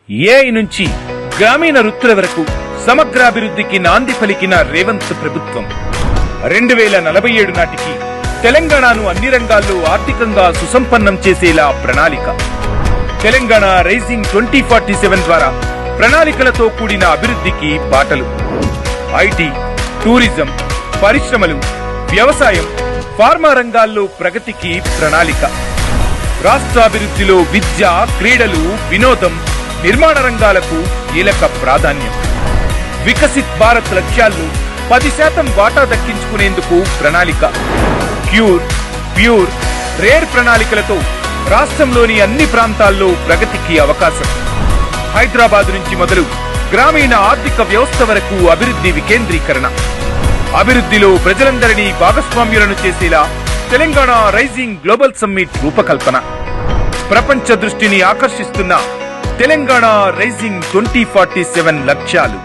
AI నుంచి గ్రామీణ వృత్తుల వరకు సమగ్రాభివృద్ధికి నాంది పలికిన రేవంత్ ప్రభుత్వం 2047 నాటికి తెలంగాణను అన్ని రంగాల్లో ఆర్థికంగా సుసంపన్నం చేసేలా ప్రణాళిక. తెలంగాణ రైజింగ్ 2047 ద్వారా ప్రణాళికలతో కూడిన అభివృద్ధికి బాటలు. ఐటీ, టూరిజం, పరిశ్రమలు, వ్యవసాయం, ఫార్మా రంగాల్లో ప్రగతికి ప్రణాళిక. రాష్ట్రాభివృద్ధిలో విద్య, క్రీడలు, వినోదం, నిర్మాణ రంగాలకు కీలక ప్రాధాన్యం. వికసిత్ భారత్ లక్ష్యాలను 10% వాటా దక్కించుకునేందుకు ప్రణాళిక. ప్యూర్, రేర్ ప్రణాళికలతో రాష్ట్రంలోని అన్ని ప్రాంతాల్లో ప్రగతికి అవకాశం. హైదరాబాద్ నుంచి మొదలు గ్రామీణ ఆర్థిక వ్యవస్థ వరకు అభివృద్ధి వికేంద్రీకరణ. అభివృద్ధిలో ప్రజలందరినీ భాగస్వామ్యులను చేసేలా తెలంగాణ రైజింగ్ గ్లోబల్ సమ్మిట్ రూపకల్పన. ప్రపంచ దృష్టిని ఆకర్షిస్తున్న తెలంగాణ రైజింగ్ 2047 లక్ష్యాలు.